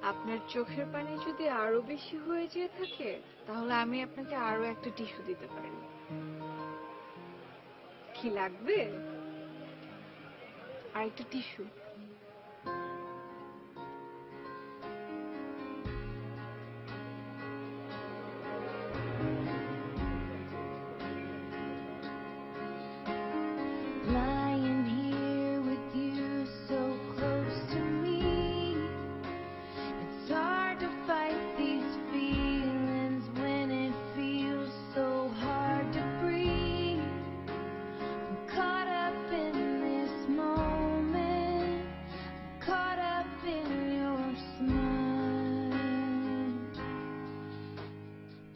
আপনার চোখের পানি যদি আরো বেশি হয়ে যেয়ে থাকে তাহলে আমি আপনাকে আরো একটা টিস্যু দিতে পারি। কি লাগবে? আর একটা tissue. Lying here with you so close to me, it's hard to fight these feelings when it feels so hard to breathe. I'm caught up in this moment, caught up in your smile.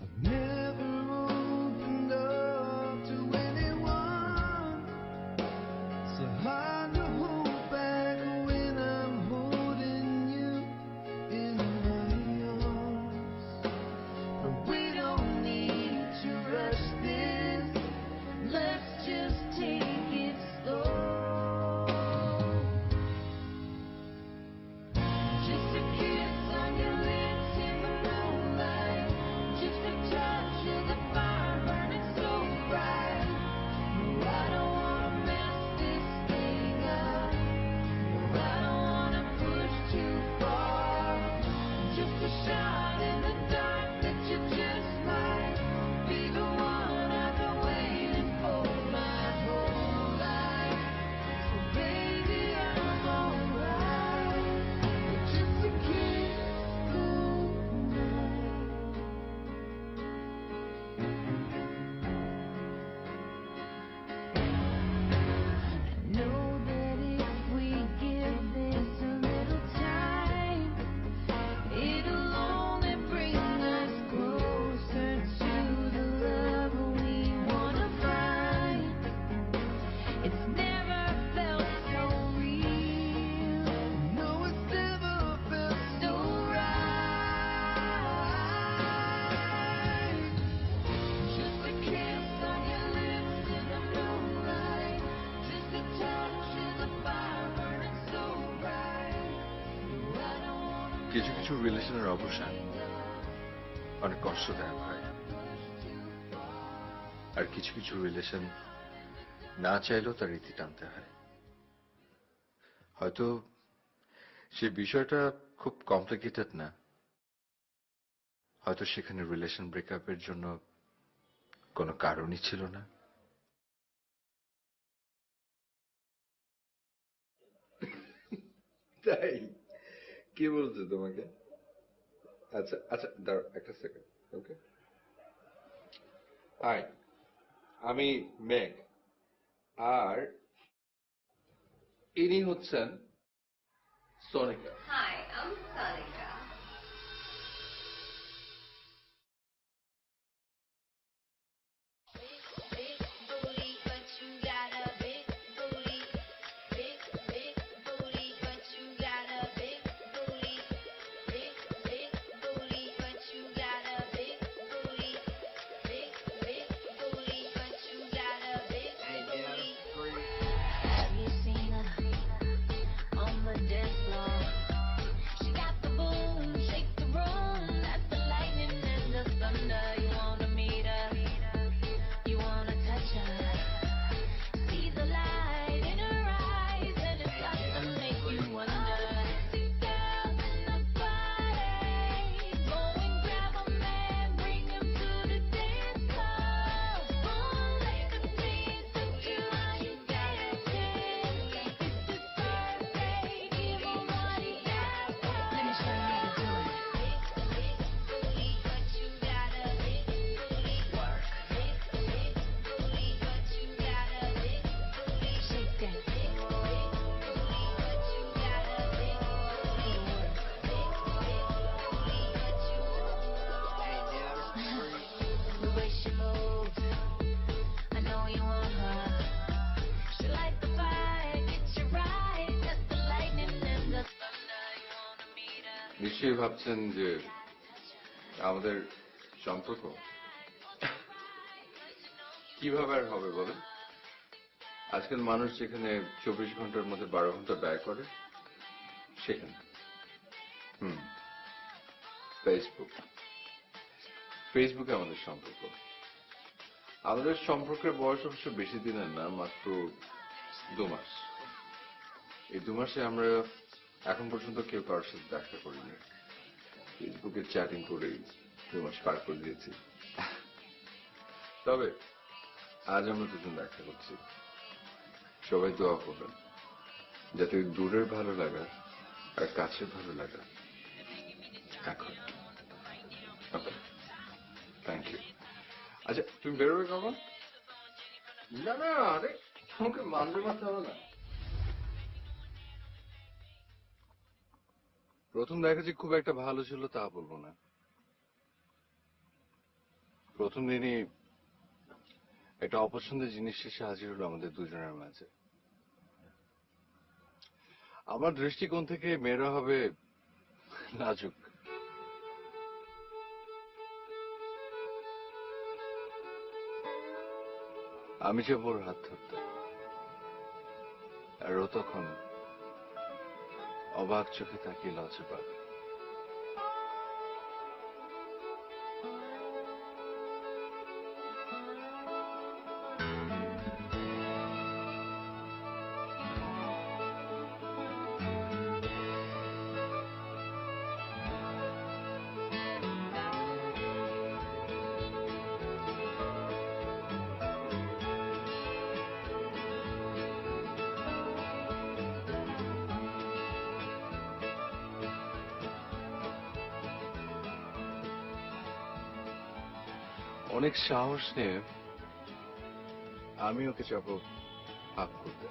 I've never opened up to anyone. So hard to hold back when I'm holding you in my arms. But we don't need to rush this. Let's just take it slow. Just a kiss on your lips in the moonlight. Just a touch of the fire burning so bright. No, I don't wanna mess this thing up. No, I don't wanna push too far. Just a shot in the dark that you just might be the one I've been waiting for my whole life. So baby, I'm alright. Just a kiss goodnight. I know that if we give this a little time, it'll only bring us closer to the love we wanna find. It's never felt so real. No, it's never felt so right. Just a kiss on your lips in the moonlight. Just a touch of the fire burning so bright. No, I don't wanna কিছু কিছু রিলেশনের অবসান অনেক কষ্টদায়ক হয়, আর কিছু কিছু relation না চাইলেও তার রীতি টানতে হয়। হয়তো সে বিষয়টা খুব কমপ্লিকেটেড না, হয়তো সেখানে রিলেশন ব্রেকআপের জন্য কোনো কারণই ছিল না। তাই কি বলছো তোমাকে? আচ্ছা আচ্ছা, দাঁড়াও একটা সেকেন্ড। ওকে, হাই, আমি মেঘ, আর ইনি হচ্ছেন Sonika. Hi, I'm Sonika. Big booty, but you got a big booty. Big booty, but you got a big booty. Big booty, but you got a big booty. Big booty, but you got a big booty. Have you seen her on the dance floor? She got the boom, shake the room. That's the lightning and the thunder. You wanna meet her, you wanna touch her. See the light in her eyes, and it's got to make you wonder. Sexy girls in the party, go and grab a man, bring him to the dance floor. Boom, let them dance, touch you while you dancing. This is birthday, give him what he asked for. Let me show you how to do it. Big booty, but you got a big booty. Work. Big booty, but you got a big booty. Shake that. Big booty, but you got a big booty. Work. Big booty, but you. The way she moves, I know you want her. She light the fire, get you right. That's the lightning and the thunder. You wanna meet her. নিশ্চয়ই ভাবছেন যে আমাদের সম্পর্ক কিভাবে আর হবে বলেন? আজকাল মানুষ যেখানে 24 ঘন্টার মধ্যে 12 ঘন্টা ব্যয় করে সেখানে ফেসবুক। ফেসবুকে আমাদের সম্পর্ক। আমাদের সম্পর্কের বয়স অবশ্য বেশি দিনের না, মাত্র 2 মাস। এই 2 মাসে আমরা এখন পর্যন্ত কেউ কারোর সাথে দেখা করিনি। ফেসবুকে চ্যাটিং করেই 2 মাস পার করে দিয়েছি। তবে আজ আমরা দুজন দেখা করছি। সবাই দোয়া করবেন যাতে দূরের ভালো লাগা আর কাছের ভালো লাগা এখন। ওকে, থ্যাংক ইউ। আচ্ছা, তুমি বেরোবে কখন? না না, আরে তোমাকে মানতে মারতে হবে না। প্রথম দেখা যে খুব একটা ভালো ছিল তা বলবো না। প্রথম দিনই একটা অপছন্দের জিনিস এসে হাজির হলো আমাদের দুজনের মাঝে। আমার দৃষ্টিকোণ থেকে মেয়েরা হবে লাজুক। আমি যাবো ওর হাত ধরতে, আর ও তখন অবাক চোখে তাকিয়ে লজ্জা পাবে। অনেক সাহস নিয়ে আমি ওকে যাবো হাত করতে।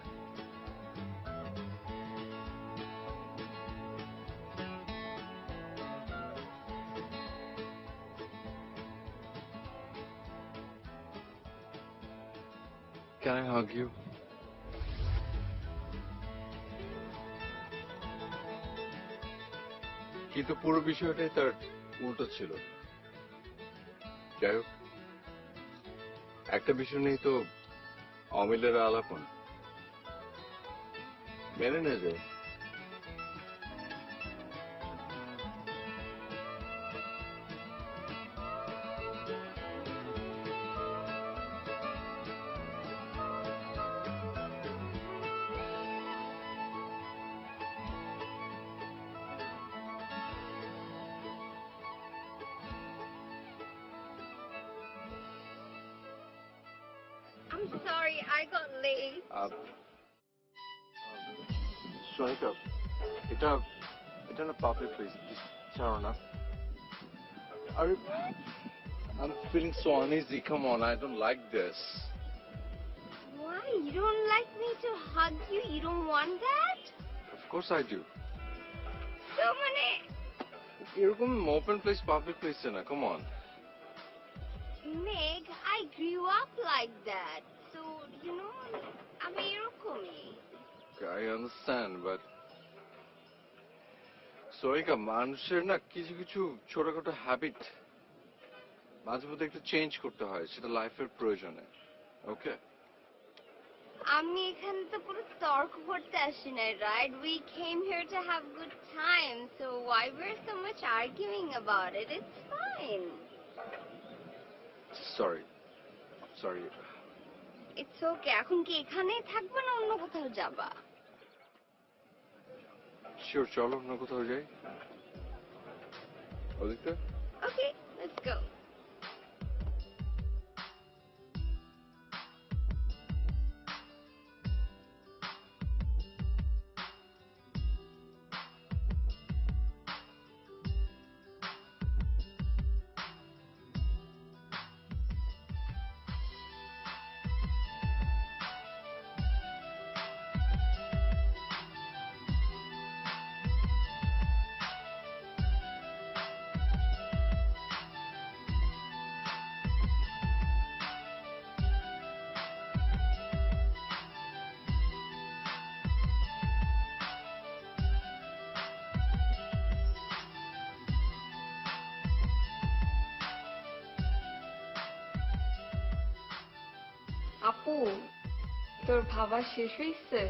Can I hug you? কিন্তু পুরো বিষয়টাই তার উল্টো ছিল। যাই হোক, একটা বিষয় নেই তো অমিলের আলাপন মেনে নে যায়। I'm sorry, I got late. Sonika, এটা এটা না পাবলিক প্লেস, ছাড়ো না। আরে I'm feeling so uneasy. Come on, I don't like this. Why? You don't like me to hug you? You don't want that? Of course I do. So many. এরকম open place, public প্লেসে না। Come on. Meg, I grew up like that. So, you know, আমি এরকমই। I understand, but Sonika, মানুষের না কিছু কিছু ছোটখাটো হ্যাবিট মাঝে মধ্যে একটু চেঞ্জ করতে হয়, সেটা লাইফের প্রয়োজনে। ওকে? আমি এখানে তো পুরো তর্ক করতে আসি নাই, right? We came here to have good time. So why we're so much arguing about it? It's fine. Sorry sorry. It's okay. এখন কি এখানেই থাকবে না অন্য কোথাও যাবা? শিওর, চলো অন্য কোথাও যাই। Aditya, Okay, let's go. আপু, তোর ভাবা শেষ হইছে?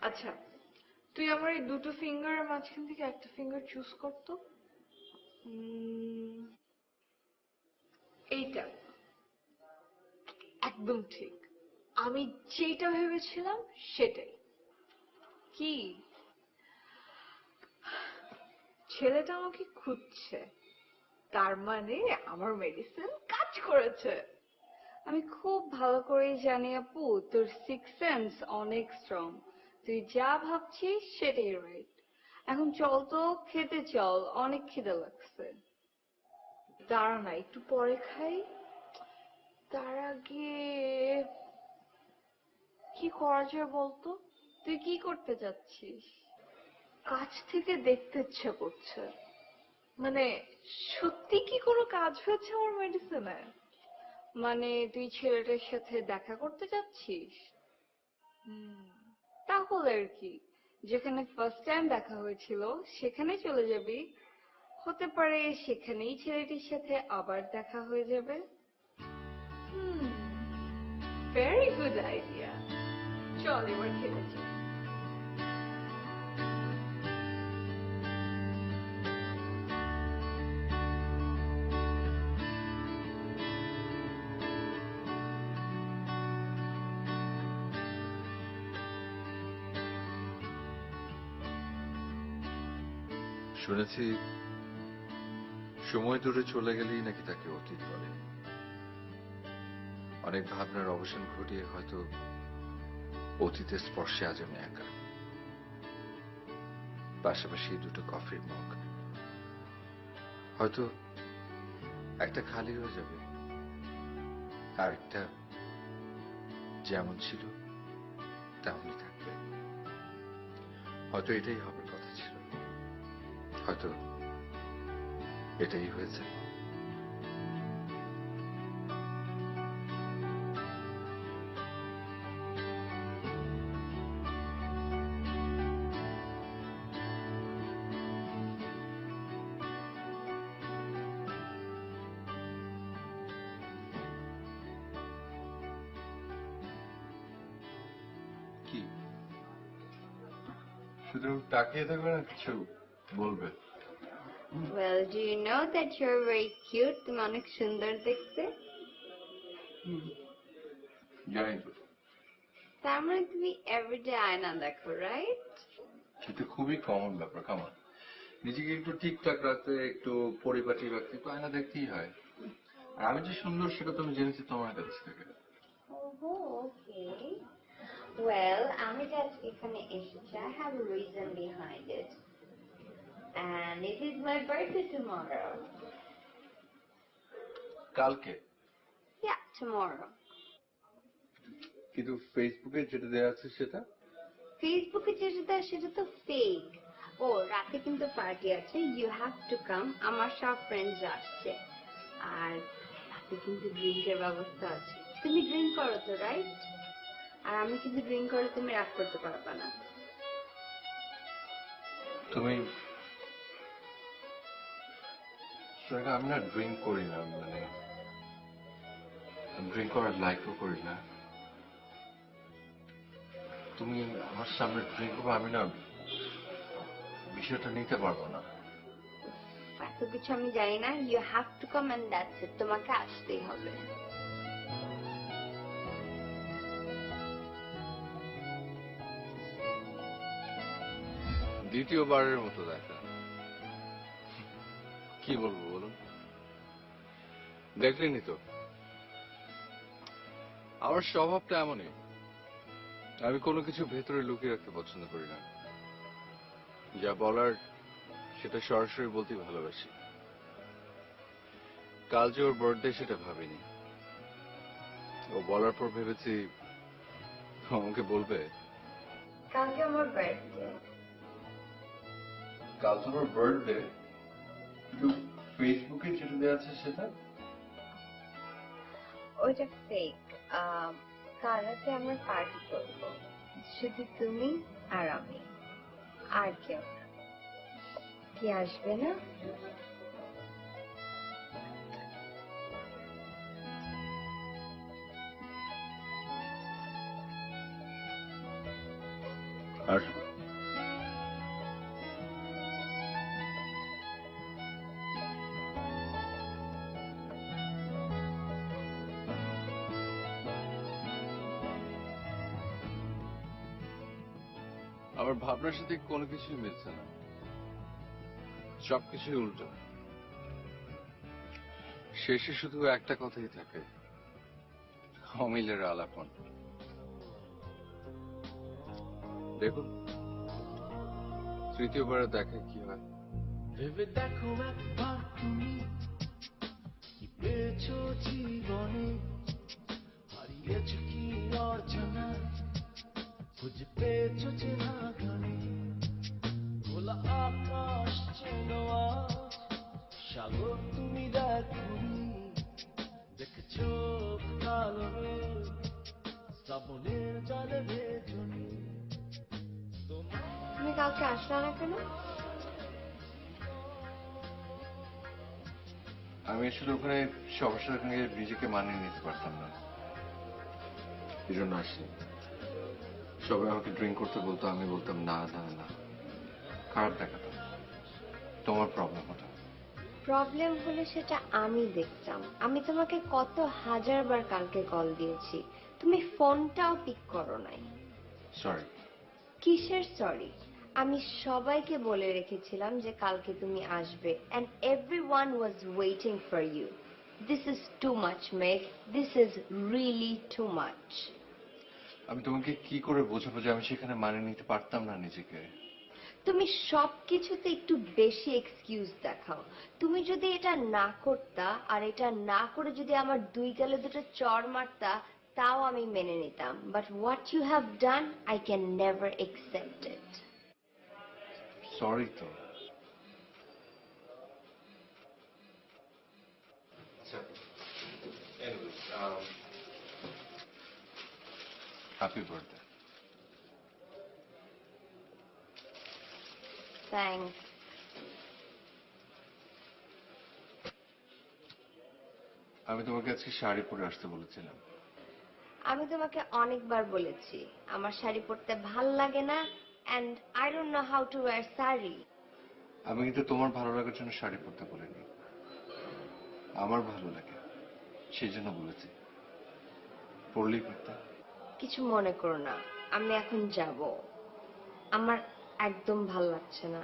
আচ্ছা, তুই আমার এই দুটো ফিঙ্গারের মাঝখান থেকে একটা ফিঙ্গার চুজ করতো। এইটা একদম ঠিক। আমি যেটা ভেবেছিলাম সেটাই। কি? ছেলেটা আমাকে খুঁজছে, তার মানে আমার মেডিসিন কাজ করেছে। আমি খুব ভালো করেই জানি আপু, তোর সিক্স সেন্স অনেক স্ট্রং। তুই যা ভাবছিস সেটাই রাইট। এখন চল তো, খেতে চল, অনেক খিদে লাগছে। দাঁড়া না, একটু পরে খাই। তার আগে কি করা যায় বলতো? তুই কি করতে চাচ্ছিস? কাছ থেকে দেখতে ইচ্ছে করছে। মানে সত্যি কি কোনো কাজ হয়েছে আমার মেডিসিনে? মানে তুই ছেলেটার সাথে দেখা করতে যাচ্ছিস? তাহলে আর কি, যেখানে ফার্স্ট টাইম দেখা হয়েছিল সেখানে চলে যাবি। হতে পারে সেখানেই ছেলেটির সাথে আবার দেখা হয়ে যাবে। Very good idea. চল এবার খেতে যাই। শুনেছি সময় দূরে চলে গেলেই নাকি তাকে অতীত বলে। অনেক ভাবনার অবসান ঘটিয়ে হয়তো অতীতের স্পর্শে আজ আমি একা। পাশাপাশি দুটো কফির মগ, হয়তো একটা খালি হয়ে যাবে, আরেকটা যেমন ছিল তেমনই থাকবে। হয়তো এটাই হবার কথা ছিল, হয়তো এটাই হয়েছে। কি শুধু তাকিয়ে থাকবে না, কিছু বলবে? Well, do you know that you're very cute? তুমি অনেক সুন্দর দেখতে। জানি তো, তার মানে তুমি এভরিডে আয়না দেখো, রাইট? সেটা খুবই কমন ব্যাপার। কামন নিজেকে একটু ঠিকঠাক রাখতে, একটু পরিপাটি রাখতে একটু আয়না দেখতেই হয়। আর আমি যে সুন্দর সেটা তো আমি জেনেছি তোমার কাছ থেকে। ওহো, ওকে। Well, আমি যে আজকে এখানে এসেছি, I have a reason behind it. And it is my birthday tomorrow. কালকে? Yeah, tomorrow. কিন্তু ফেসবুকে যেটা দেওয়া আছে সেটা? ফেসবুকে যেটা সেটা তো ফেক। ও, রাতে কিন্তু পার্টি আছে, ইউ হ্যাভ টু কাম। আমার সব ফ্রেন্ডস আসছে। আর রাতে কিন্তু ড্রিঙ্কের ব্যবস্থা আছে। তুমি ড্রিঙ্ক করো তো, রাইট? আর আমি কিন্তু ড্রিঙ্ক করলে তুমি রাগ করতে পারবে না। তুমি সোনাকা, আমি না ড্রিঙ্ক করি না, মানে ড্রিঙ্ক করার লাইকও করি না। তুমি আমার সামনে ড্রিঙ্ক করবে, আমি না বিষয়টা নিতে পারবো না। এত কিছু আমি জানি না, you have to come and that's it. তোমাকে আসতেই হবে। দ্বিতীয়বারের মতো দেখা, কি বলবো বলুন? দেখলেনি তো, আমার স্বভাবটা এমনই। আমি কোনো কিছু ভেতরে লুকিয়ে রাখতে পছন্দ করি না। যা বলার সেটা সরাসরি বলতেই ভালোবাসি। কাল যে ওর বার্থডে সেটা ভাবিনি। ও বলার পর ভেবেছি ও আমাকে বলবে। কালকে আমার বার্থডে। কাল তোমার বার্থডে, কিন্তু ফেসবুকে যেটা দেওয়া আছে সেটা? ওইটা ফেক। কাল রাতে আমরা পার্টি করবো, শুধু তুমি আর আমি, আর কেউ না। কি আসবে না? আসবো। আমার ভাবনার সাথে কোনো কিছুই মিলছে না, সবকিছুই উল্টো। শেষে শুধু একটা কথাই থাকে, অমিলের আলাপন। দেখুন তৃতীয়বার দেখা কি হয়। ভেবে দেখো একবার তুমি কি পেয়েছো জীবনে, হারিয়েছো কি অর্চনা, খুঁজে পেয়েছো চেনা গানে, খোলা আকাশ চেনো আজ, সাগর তুমি দেখোনি, দেখেছো কালো মেঘ শ্রাবণের জলে ভেজনি তোমার। তুমি কালকে আসলে না কেন? আমি আসলে ওখানে সবার সঙ্গে নিজেকে মানিয়ে নিতে পারতাম না, এই জন্য আসি। সবাই আমাকে ড্রিঙ্ক করতে বলতো, আমি বলতাম না না না, খারাপ দেখাতাম, তোমার প্রবলেম হতো। প্রবলেম হলে সেটা আমি দেখতাম। আমি তোমাকে কত হাজারবার কালকে কল দিয়েছি, তুমি ফোনটাও পিক করো নাই। সরি। কিসের সরি? আমি সবাইকে বলে রেখেছিলাম যে কালকে তুমি আসবে, and everyone was waiting for you. This is too much, Meg. This is really too much. আমি তোমাকে কি করে বোঝাবো যে আমি সেখানে মানিয়ে নিতে পারতাম না নিজেকে? তুমি সবকিছুতে একটু বেশি এক্সকিউজ দেখাও। তুমি যদি এটা না করতা, আর এটা না করে যদি আমার দুই গালে দুটো চড় মারতা, তাও আমি মেনে নিতাম। But what you have done, I can never accept it. Sorry তো। Happy birthday. থ্যাঙ্কস। আমি তোমাকে আজকে শাড়ি পরে আসতে বলেছিলাম। আমি তোমাকে অনেকবার বলেছি আমার শাড়ি পরতে ভাল লাগে না, and I don't know how to wire sari. আমি কিন্তু তোমার ভালো লাগার জন্য শাড়ি পরতে বলিনি, আমার ভালো লাগে সেই জন্য বলেছি, পরলেই পারতে। কিছু মনে করো না, আমি এখন যাব। আমার একদম ভাল লাগছে না,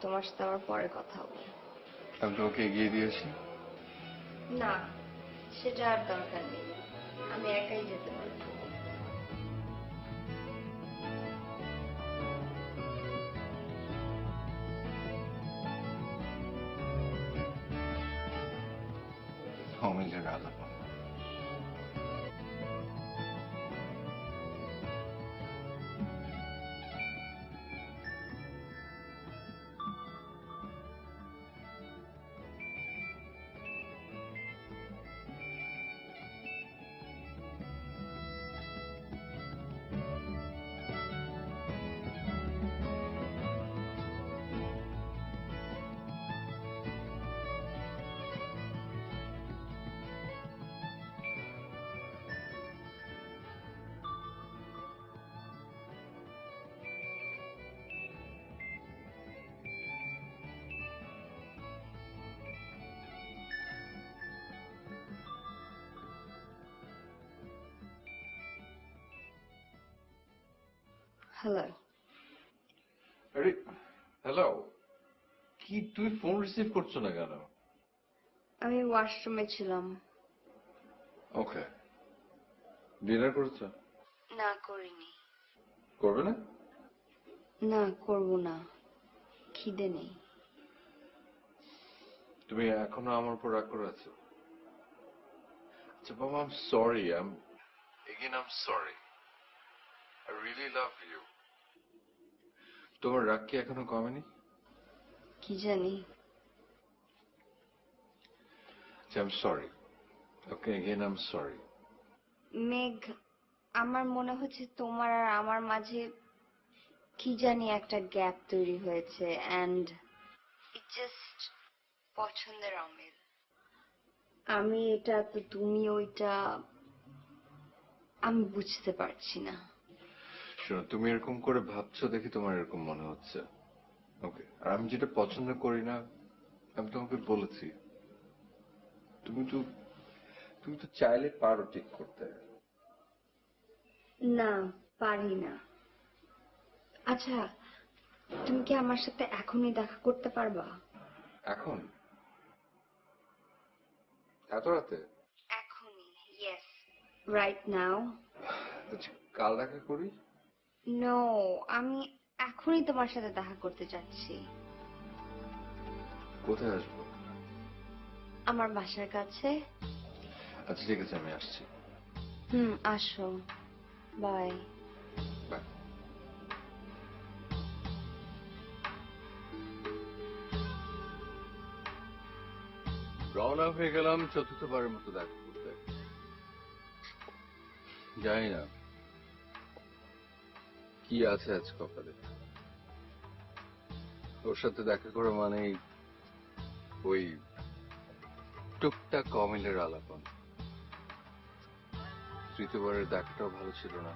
তোমার সাথে আমার পরে কথা হবে। আমি তোমাকে এগিয়ে দিয়ে আসি। না, সেটা আর দরকার নেই, আমি একাই যেতে পারবো। অমিলের আলাপন। হ্যালো। আরে হ্যালো, কি তুমি ফোন রিসিভ করছো না কেন? আমি ওয়াশরুমে ছিলাম। ওকে, ডিনার করেছো? না, করিনি। করবে না? না, করব না, খিদে নেই। তুমি এখনো আমার উপর রাগ করে আছো? আচ্ছা বাবা, I am sorry, I am sorry, I really love you. তোমার রাগ কি এখনো কমেনি? কি জানি। আচ্ছা I am sorry, okay again I am sorry. Megh, আমার মনে হচ্ছে তোমার আর আমার মাঝে কি জানি একটা গ্যাপ তৈরি হয়েছে, অ্যান্ড ইট জাস্ট পছন্দের অমিল। আমি এটা তো তুমি ওইটা, আমি বুঝতে পারছি না। শোনো, তুমি এরকম করে ভাবছো দেখি তোমার এরকম মনে হচ্ছে। ওকে, আর আমি যেটা পছন্দ করি না আমি তোমাকে বলেছি। তুমি তো তুমি তো চাইলে পারো ঠিক করতে। না, পারি না। আচ্ছা, তুমি কি আমার সাথে এখনই দেখা করতে পারবা? এখন? এত রাতে? এখনই, ইয়েস, রাইট নাও। আচ্ছা, কাল দেখা করি। নো, আমি এখনই তোমার সাথে দেখা করতে চাচ্ছি। কোথায় আসবো? আমার বাসার কাছে। আচ্ছা ঠিক আছে, আমি আসছি। আসো। বাই। বাই। রওনা হয়ে গেলাম চতুর্থবারের মতো দেখা করতে। জানি না কি আছে আজ কপালে। ওর সাথে দেখা করা মানেই ওই টুকটাক কমিলের আলাপন। তৃতীয়বারের দেখাটাও ভালো ছিল না।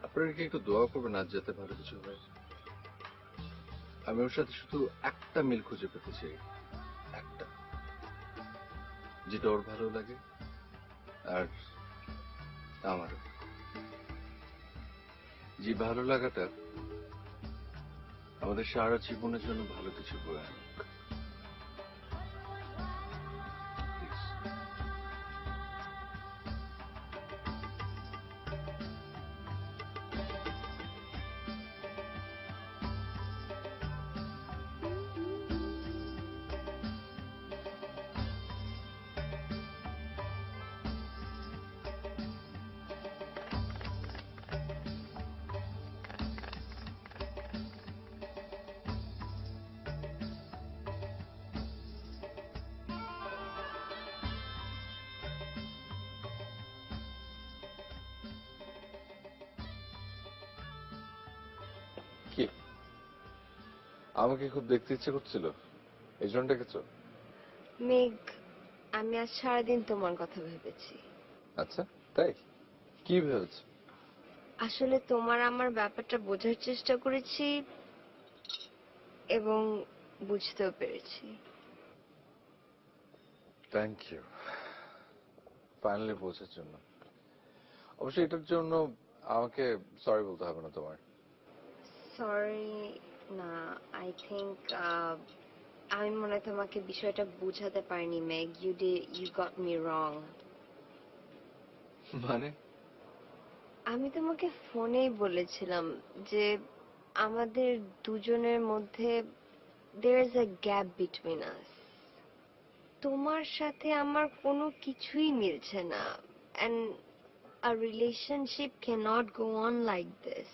আপনারা কি একটু দোয়া করবেন আজ যাতে ভালো কিছু হয়? আমি ওর সাথে শুধু একটা মিল খুঁজে পেতে চাই, একটা, যেটা ওর ভালো লাগে আর আমারও। যে ভালো লাগাটা আমাদের সারা জীবনের জন্য ভালো কিছু বয়ে আনুক। Please. কি আমাকে খুব দেখতে ইচ্ছে করছিল, এই জন্য ডেকেছো? মেঘ, আমি আজ সারাদিন তোমার কথা ভেবেছি। আচ্ছা, তাই? কি ভেবেছো? আসলে তোমার আমার ব্যাপারটা বোঝার চেষ্টা করেছি এবং বুঝতেও পেরেছি। থ্যাংক ইউ ফাইনালি বোঝার জন্য। অবশ্যই এটার জন্য আমাকে সরি বলতে হবে না তোমার। সরি না, আই থিঙ্ক আমি মনে হয় তোমাকে বিষয়টা বুঝাতে পারিনি Megh. You got me wrong. মানে? আমি তোমাকে ফোনেই বলেছিলাম যে আমাদের দুজনের মধ্যে there is a gap between us. তোমার সাথে আমার কোনো কিছুই মিলছে না, and a relationship cannot go on like this.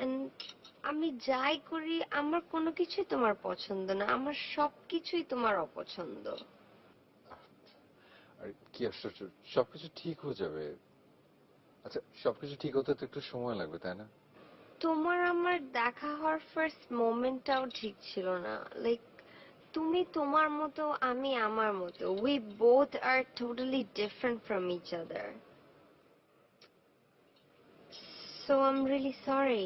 And আমি যাই করি আমার কোনো কিছুই তোমার পছন্দ না, আমার সবকিছুই তোমার অপছন্দ। আর কি আশ্চর্য, সবকিছু ঠিক হয়ে যাবে। আচ্ছা, সবকিছু ঠিক হতে তো একটু সময় লাগবে, তাই না? তোমার আমার দেখা হওয়ার ফার্স্ট মোমেন্টটাও ঠিক ছিল না। লাইক তুমি তোমার মতো, আমি আমার মতো। We both are totally different from each other. So I am really sorry.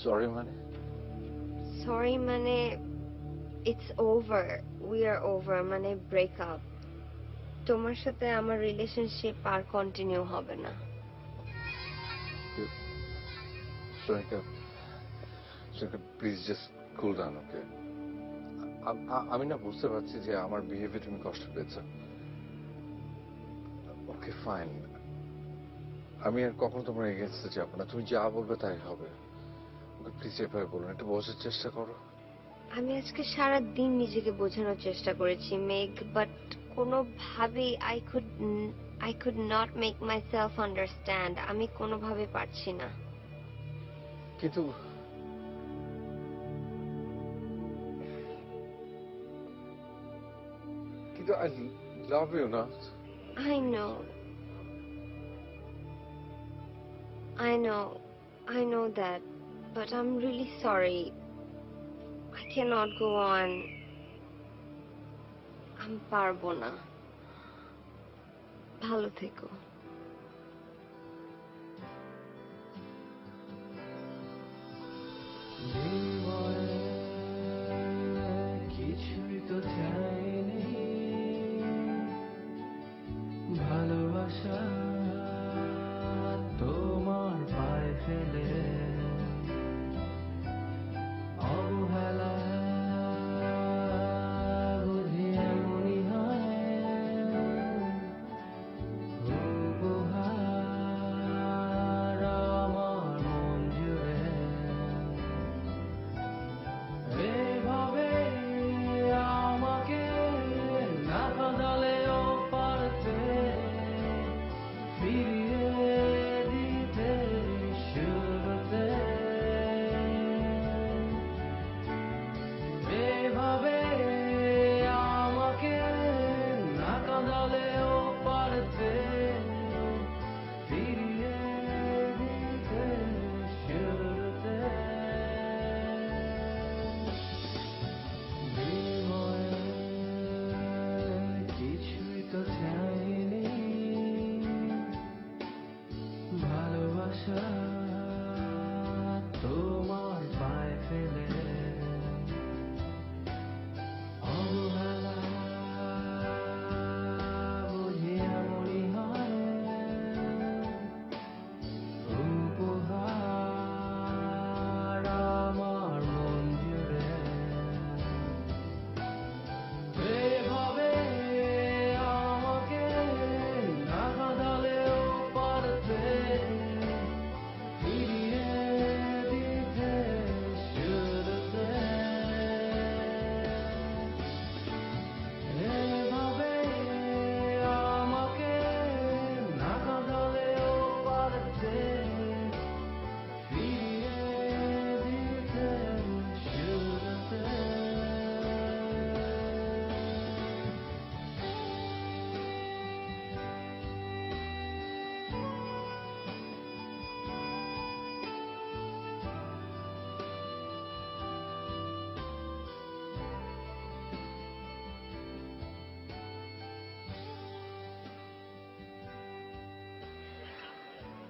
Sorry মানে? সরি মানে it's over, we are over, মানে ব্রেকআপ। তোমার সাথে আমার রিলেশনশিপ আর কন্টিনিউ হবে না। Sonika, Sonika please just cool down, okay? আমি না বুঝতে পারছি যে আমার বিহেভিয়ার তুমি কষ্ট পেয়েছো। ওকে ফাইন, আমি আর কখনো তোমার এগেনস্টে যাবো না, তুমি যা বলবে তাই হবে। ওকে প্লিজ এভাবে বলুন, একটু বোঝার চেষ্টা করো। আমি আজকে সারা দিন নিজেকে বোঝানোর চেষ্টা করেছি মেঘ, বাট কোনোভাবেই I could not make myself understand. আমি কোনোভাবে পারছি না। কিন্তু কিন্তু আই লাভ ইউ না। I know, I know, I know that, but I am really sorry. I can't go on. আমি পারবো না। ভালো থেকো।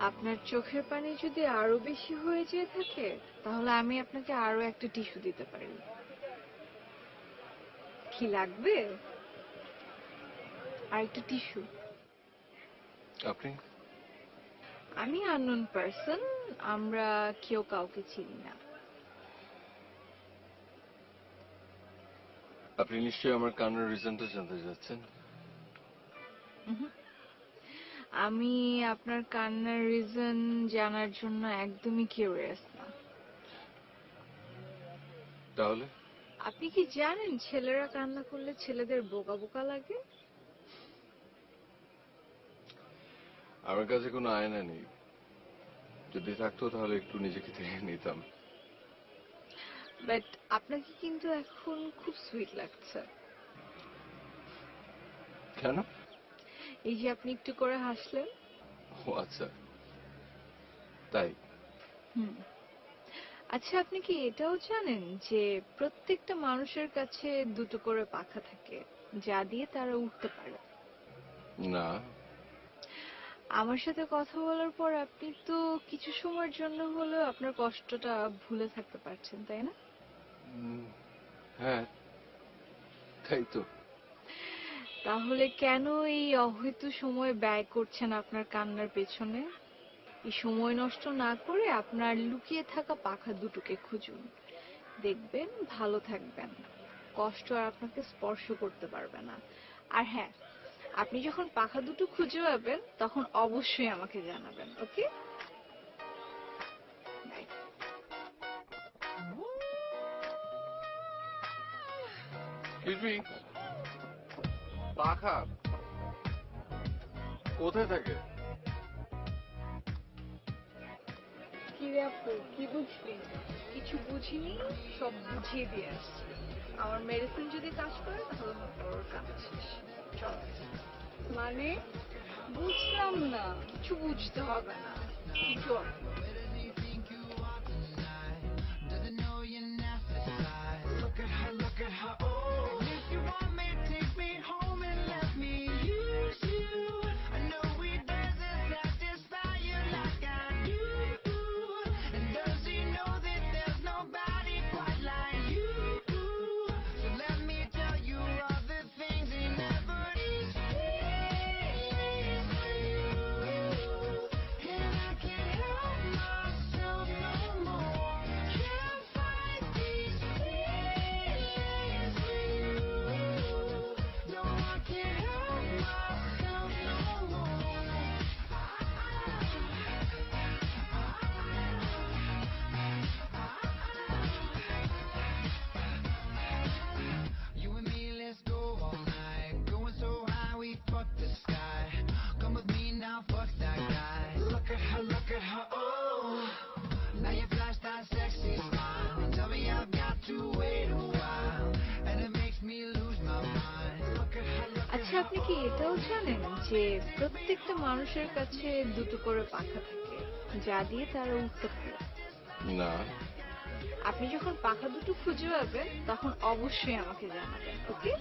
আপনার চোখের পানি যদি আরো বেশি হয়ে যেয়ে থাকে তাহলে আমি আপনাকে আরো একটা টিস্যু দিতে পারি। কি লাগবে? আর একটা টিস্যু। আপনি আমি আননোন পারসন, আমরা কেউ কাউকে চিনি না। আপনি নিশ্চয়ই আমার কান্নার রিজনটা জানতে চাচ্ছেন। আমি আপনার কান্নার রিজন জানার জন্য একদমই কিউরিয়াস না। তাহলে আপনি কি জানেন ছেলেরা কান্না করলে ছেলেদের বোকা বোকা লাগে? আমার কাছে কোনো আয়না নেই, যদি থাকতো তাহলে একটু নিজেকে দেখে নিতাম। বাট আপনাকে কিন্তু এখন খুব সুইট লাগছে। কেন? এই যে আপনি একটু করে হাসলেন। ও আচ্ছা, তাই? হুম। আচ্ছা, আপনি কি এটাও জানেন যে প্রত্যেকটা মানুষের কাছে দুটো করে পাখা থাকে যা দিয়ে তারা উঠতে পারে? না। আমার সাথে কথা বলার পর আপনি তো কিছু সময়ের জন্য হলেও আপনার কষ্টটা ভুলে থাকতে পারছেন, তাই না? হ্যাঁ, তাই তো। তাহলে কেন এই অহেতু সময় ব্যয় করছেন আপনার কান্নার পেছনে? এই সময় নষ্ট না করে আপনার লুকিয়ে থাকা পাখা দুটোকে খুঁজুন। দেখবেন ভালো থাকবেন, কষ্ট আর আপনাকে স্পর্শ করতে পারবে না। আর হ্যাঁ, আপনি যখন পাখা দুটো খুঁজে পাবেন তখন অবশ্যই আমাকে জানাবেন। ওকে, বাই। এক্সকিউজ মি, পাখা কোথায় থাকে? কি রে আপু, কি বুঝলি? কিছু বুঝিনি, সব বুঝিয়ে দিয়ে আসছি। আমার মেডিসিন যদি কাজ করে তাহলে ওর কাজ শেষ। চল। মানে বুঝলাম না। কিছু বুঝতে হবে না, তুই চল। আচ্ছা, আপনি কি এটাও জানেন যে প্রত্যেকটা মানুষের কাছে দুটো করে পাখা থাকে যা দিয়ে তারা উঠতে পারে? না। আপনি যখন পাখা দুটো খুঁজে পাবেন তখন অবশ্যই আমাকে জানাবেন। ওকে,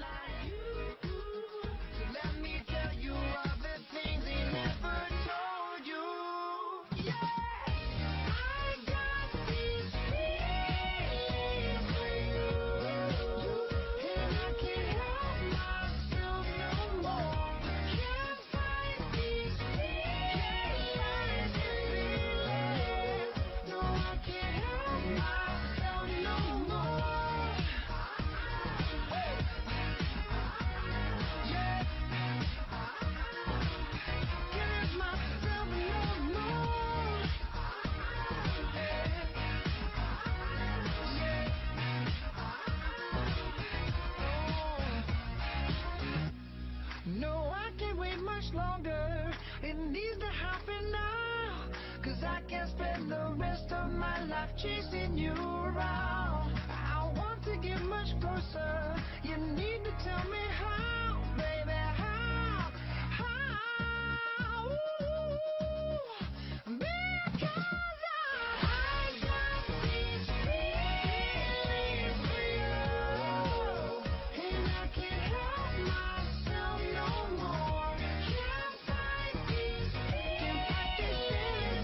No, I can't wait much longer. It needs to happen now. 'Cause I can't spend the rest of my life chasing you around. I want to get much closer. You need to tell me how, baby, how? Because I got these feelings for you, and I can't help myself no more. Can't fight these feelings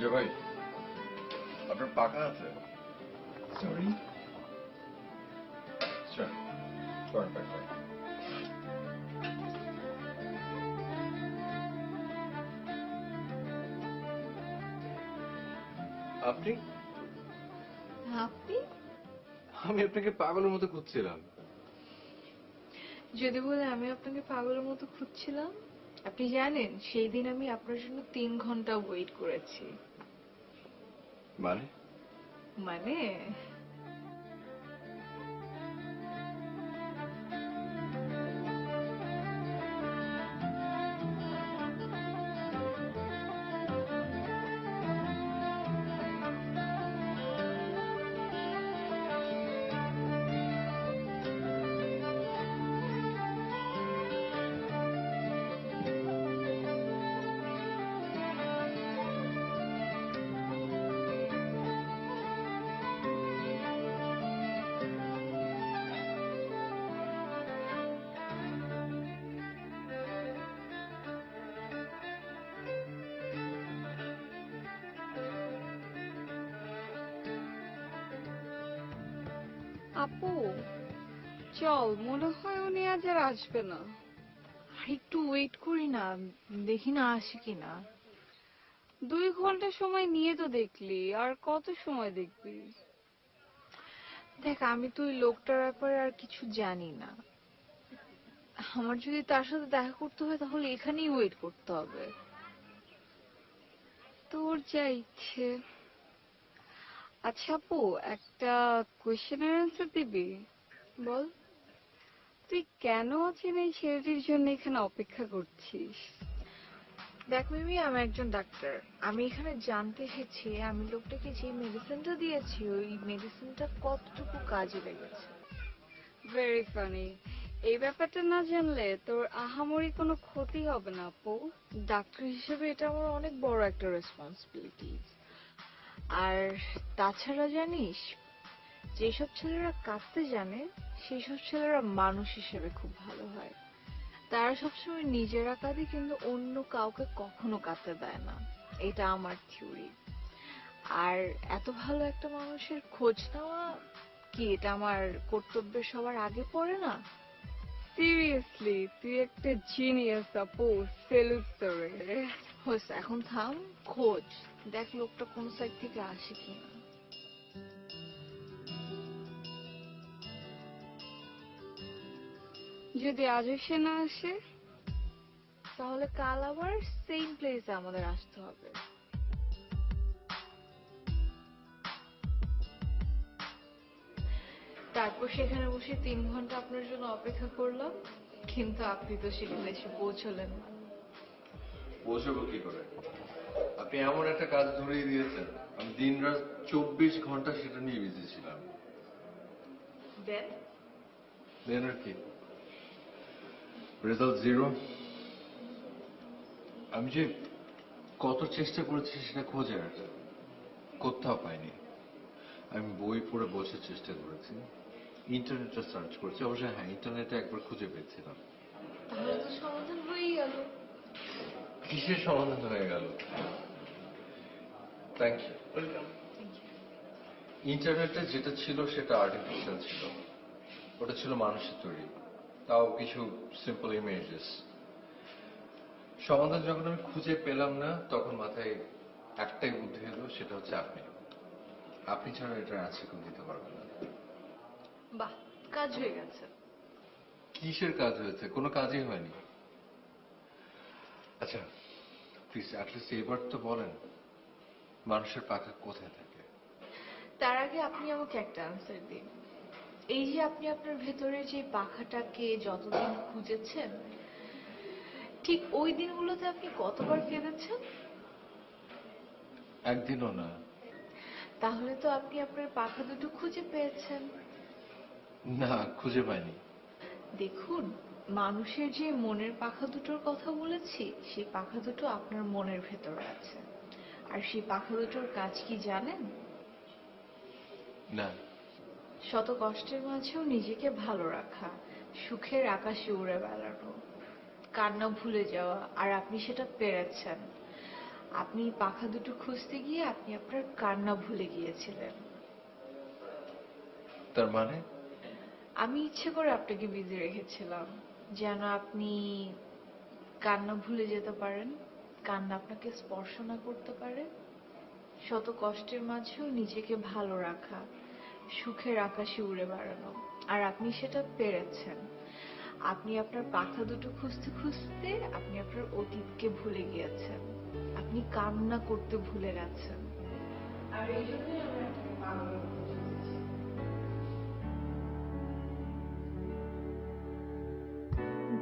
যে ভাই আপনার পাখা আছে? Sorry চল করেন pack করেন। আপনি? আপনি আমি আপনাকে পাগলের মতো খুঁজছিলাম। যদি বলে আমি আপনাকে পাগলের মতো খুঁজছিলাম, আপনি জানেন সেই দিন আমি আপনার জন্য 3 ঘন্টা ওয়েট করেছি। মানে? মানে আপু, চল, মনে হয় উনি আজ আর আসবে না। আর একটু ওয়েট করি না, দেখি না আসে কিনা। 2 ঘন্টা সময় নিয়ে তো দেখলি, আর কত সময় দেখবি? দেখ, আমি তো ওই লোকটার ব্যাপারে আর কিছু জানি না। আমার যদি তার সাথে দেখা করতে হয় তাহলে এখানেই ওয়েট করতে হবে। তোর যা ইচ্ছে। আচ্ছা আপু, একটা কোয়েশ্চেনের অ্যান্সার দিবি? বল, তুই কেন অচেনা এই ছেলেটির জন্য এখানে অপেক্ষা করছিস? দেখ মিমি, আমি একজন ডাক্তার। আমি এখানে জানতে এসেছি আমি লোকটাকে যে মেডিসিনটা দিয়েছি ওই মেডিসিনটা কতটুকু কাজে লেগেছে। Very funny. এই ব্যাপারটা না জানলে তোর আহামরি কোনো ক্ষতি হবে না আপু। ডাক্তার হিসেবে এটা আমার অনেক বড় একটা রেসপন্সিবিলিটি। আর তাছাড়া জানিস, যেসব ছেলেরা কাঁদতে জানে সেই সব ছেলেরা মানুষ হিসেবে খুব ভালো হয়। তারা সবসময় নিজেরা কাঁদে, কিন্তু অন্য কাউকে কখনো কাঁদতে দেয় না। এটা আমার থিওরি। আর এত ভালো একটা মানুষের খোঁজ নেওয়া কি এটা আমার কর্তব্যের সবার আগে পড়ে না? সিরিয়াসলি, তুই একটা জিনিয়াস আপু, সেলুট তোরে। হোস, এখন থাম, খোঁজ দেখ লোকটা কোন সাইড থেকে আসে কিনা। যদি আজও সে না আসে তাহলে কাল আবার সেম প্লেসে আমাদের আসতে হবে। তারপর সেখানে বসে 3 ঘন্টা আপনার জন্য অপেক্ষা করলাম, কিন্তু আপনি তো সেখানে এসে পৌঁছলেন না। পৌঁছবো কি করে? আপনি এমন একটা কাজ ধরিয়ে দিয়েছেন, আমি দিন রাত 24 ঘন্টা সেটা নিয়ে বিজি ছিলাম। দেন দেন আর কি? Result zero. আমি যে কত চেষ্টা করেছি সেটা খোঁজার, কোথাও পাইনি। আমি বই পড়ে বসে চেষ্টা করেছি, ইন্টারনেটে সার্চ করেছি। অবশ্য হ্যাঁ, ইন্টারনেটে একবার খুঁজে পেয়েছিলাম। তাহলে তো সমাধান হয়েই গেল। কিসের সমাধান হয়ে গেল? Thank you. ইন্টারনেটে যেটা ছিল সেটা আর্টিফিশিয়াল ছিল, ওটা ছিল মানুষের তৈরি, তাও কিছু সিম্পল ইমেজেস। সমাধান যখন আমি খুঁজে পেলাম না তখন মাথায় একটাই বুদ্ধি এলো, সেটা হচ্ছে আপনি। আপনি ছাড়া এটা আছে কেউ দিতে পারবে না। বাহ, কাজ হয়ে গেছে। কিসের কাজ হয়েছে? কোনো কাজই হয়নি। আচ্ছা প্লিজ অ্যাটলিস্ট এবার তো বলেন, মানুষের পাখা কোথায় থাকে? তার আগে আপনি আমাকে একটা আনসার দিন। এই যে আপনি আপনার ভেতরে যে পাখাটাকে যতদিন খুঁজেছেন, ঠিক ওই দিনগুলোতে আপনি কতবার কেঁদেছেন? একদিনও না। তাহলে তো আপনি আপনার পাখা দুটো খুঁজে পেয়েছেন। না, খুঁজে পাইনি। দেখুন, মানুষের যে মনের পাখা দুটোর কথা বলেছি সেই পাখা দুটো আপনার মনের ভেতরে আছে। আর সেই পাখা দুটোর কাজ কি জানেন? না। শত কষ্টের মাঝেও নিজেকে ভালো রাখা, সুখের আকাশে উড়ে বেড়ানো, কান্না ভুলে যাওয়া, আর আপনি সেটা পেরেছেন। আপনি পাখা দুটো খুঁজতে গিয়ে আপনি আপনার কান্না ভুলে গিয়েছিলেন। তার মানে? আমি ইচ্ছে করে আপনাকে বিজি রেখেছিলাম যেন আপনি কান্না ভুলে যেতে পারেন, কান্না আপনাকে স্পর্শ না করতে পারে। শত কষ্টের মাঝেও নিজেকে ভালো রাখা, সুখের আকাশে উড়ে বেড়ানো, আর আপনি সেটা পেরেছেন। আপনি আপনার পাখা দুটো খুঁজতে খুঁজতে আপনি আপনার অতীতকে ভুলে গিয়েছেন, আপনি কান্না করতে ভুলে গেছেন। আর এই জন্যই আমরা আপনাকে পাগলের মতো খুঁজেছি।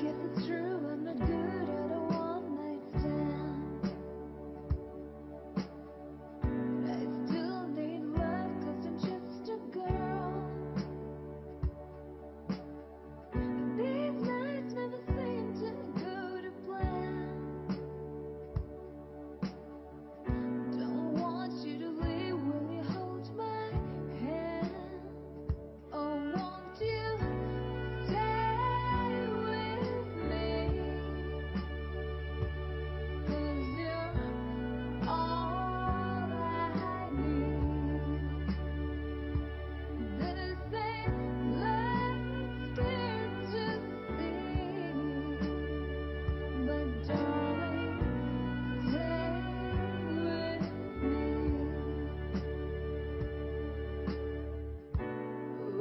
Guess it's true, I'm not good at a one-night stand. I still need love 'cause I'm just a girl. These nights never seem to go to plan. Don't want you to leave, will you hold my hand? Oh, won't you stay with me? 'Cause you're all I need. This ain't love, it's clear to see. But darling, stay with me.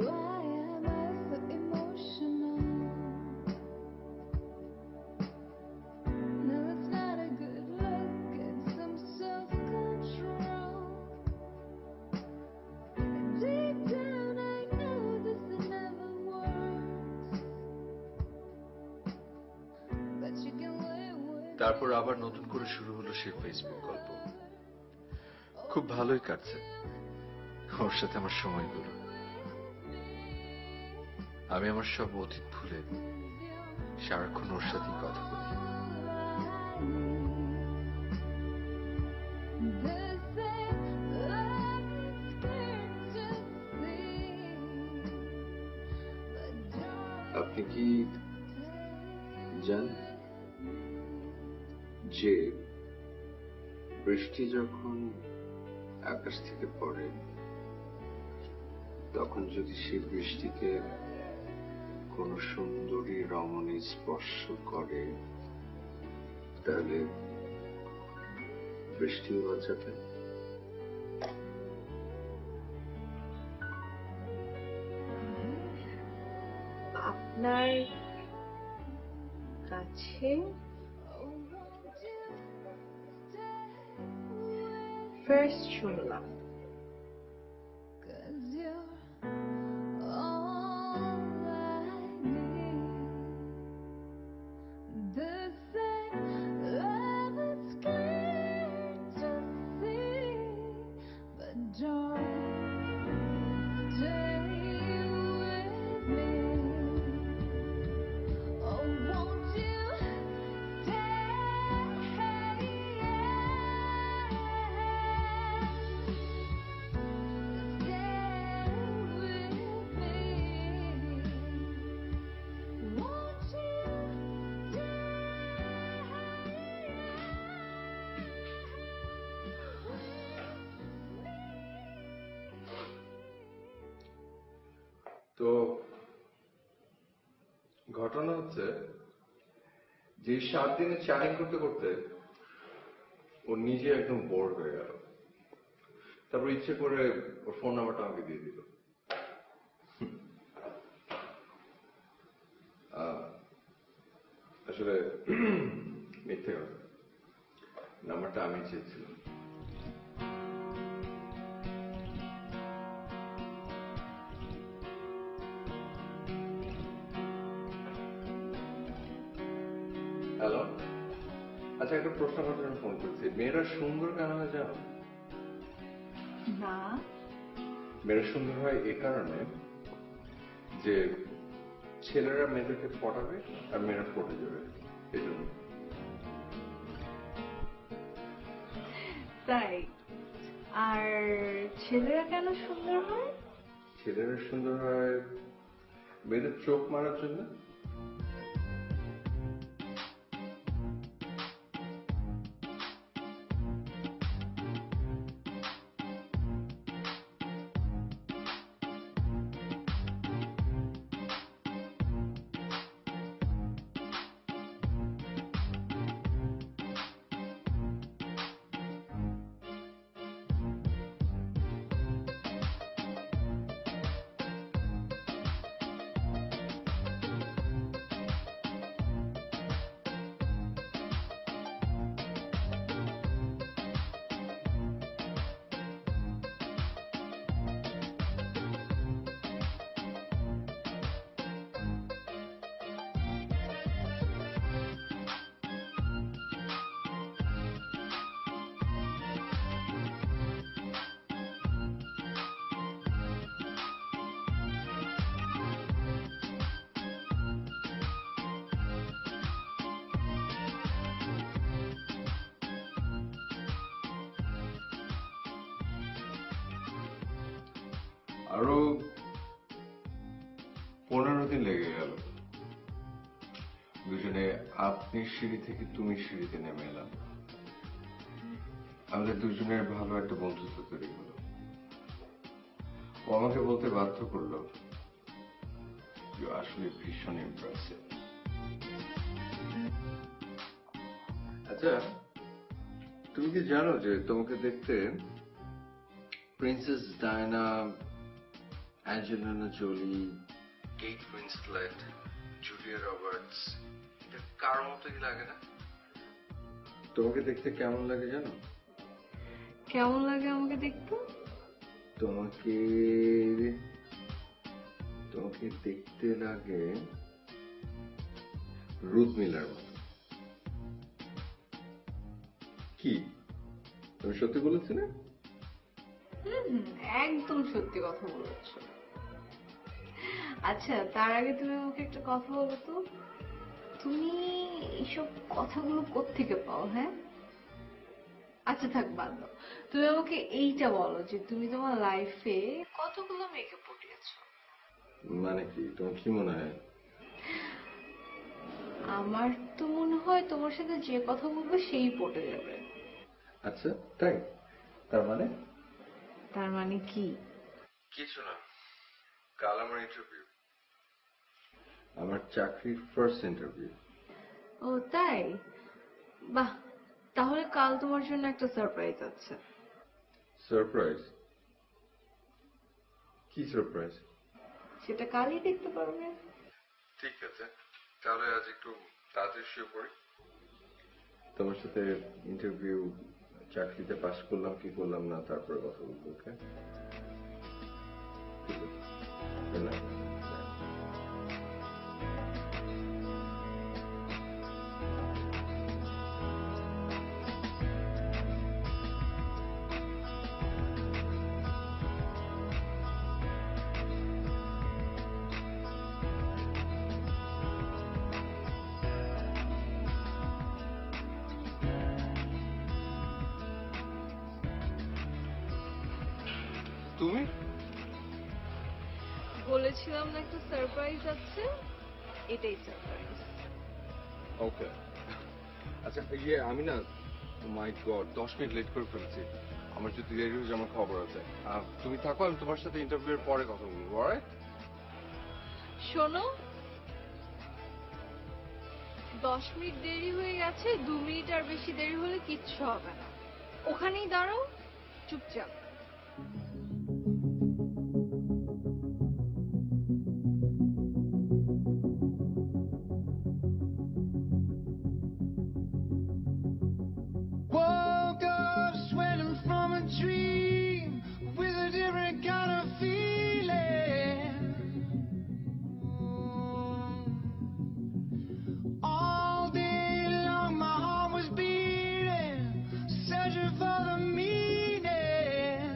Why am I so emotional? No, it's not a good look. Get some self-control. Deep down, I know this never works. But you can live with তারপর আবার নতুন করে শুরু হলো সেই Facebook গল্প। খুব ভালোই কাটছে ওর সাথে আমার সময়গুলো। আমি আমার সব অতীত ভুলে সারাক্ষণ ওর সাথেই কথা বলি। আপনি কি জানেন যে বৃষ্টি যখন আকাশ থেকে পড়ে তখন যদি সেই বৃষ্টিতে কোন সুন্দরী রমণী স্পর্শ করে তাহলে বৃষ্টিও লজ্জা পায়? আপনার কাছে ফার্স্ট শুনলাম। Cause you're all I need. The same love is clear to see. But darling, stay with me. Oh, won't you তো ঘটনা হচ্ছে যে 7 দিনে চ্যাটিং করতে করতে ও নিজে একদম বোর হয়ে গেল। তারপর ইচ্ছে করে ওর ফোন নাম্বারটা আমাকে দিয়ে দিল। আসলে মিথ্যে কথা, নাম্বারটা আমি চেয়েছিলাম। হ্যালো, আচ্ছা একটা প্রশ্ন করার জন্য ফোন করছি। মেয়েরা সুন্দর কেন হয় জানো? না, মেয়েরা সুন্দর হয় এ কারণে যে ছেলেরা মেয়েদেরকে পটাবে আর মেয়েরা পটে যাবে, এই জন্য। তাই? আর ছেলেরা কেন সুন্দর হয়? ছেলেরা সুন্দর হয় মেয়েদের চোখ মারার জন্য। আরো 15 দিন লেগে গেল দুজনে আপনি সিঁড়ি থেকে তুমি সিঁড়িতে নেমে এলাম। আমাদের দুজনের ভালো একটা বন্ধুত্ব তৈরি হলো। ও আমাকে বলতে বাধ্য করলো আসলে ভীষণ ইমপ্রেসিভ। আচ্ছা, তুমি কি জানো যে তোমাকে দেখতে princess Diana, Angelina Jolie, Kate Winslet, Julia Roberts এটা কার মতোই লাগে না? তোমাকে দেখতে কেমন লাগে জানো? কেমন লাগে আমাকে দেখতে? তোমাকে তোমাকে দেখতে লাগে রুথ মিলার মতো। কি তুমি সত্যি বলেছি না? একদম সত্যি কথা বলেছ। আচ্ছা, তার আগে তুমি আমাকে একটা কথা বলো তো, তুমি এইসব কথাগুলো কোত্থেকে পাও? হ্যাঁ, আচ্ছা থাক, বাদ দাও। তুমি আমাকে এইটা বলো যে তুমি তোমার লাইফে কতগুলো মেয়েকে পটিয়েছো? মানে কি তোমার কি মনে হয়? আমার তো মনে হয় তোমার সাথে যে কথা বলবে সেই পটে যাবে। আচ্ছা তাই? তার মানে? তার মানে কি? কিছু না, কাল আমার ইন্টারভিউ, আমার চাকরির ফার্স্ট ইন্টারভিউ। ও তাই? বাহ, তাহলে কাল তোমার জন্য একটা সারপ্রাইজ আছে। সারপ্রাইজ? কি সারপ্রাইজ? সেটা কালই দেখতে পারবে। ঠিক আছে, তাহলে আজ একটু তাড়াতাড়ি শুয়ে পড়ি। তোমার সাথে ইন্টারভিউ, চাকরিতে পাস করলাম কি করলাম না তারপরে কথা বলবো। ওকে, ঠিক আছে। Good night. তুমি বলেছিলাম না একটা সারপ্রাইজ আছে, এটাই সারপ্রাইজ। ওকে। আচ্ছা আমি না, মাই গড 10 মিনিট লেট করে ফেলেছি। আমার যদি দেরি হয়ে যায় আমার খবর আছে। তুমি থাকো, আমি তোমার সাথে ইন্টারভিউ এর পরে কথা বলবো। অলরাইট? শোনো, 10 মিনিট দেরি হয়ে গেছে, 2 মিনিট আর বেশি দেরি হলে কিচ্ছু হবে না। ওখানেই দাঁড়াও চুপচাপ। Woke up sweating from a dream with a different kind of feeling. All day long my heart was beating, searching for the meaning.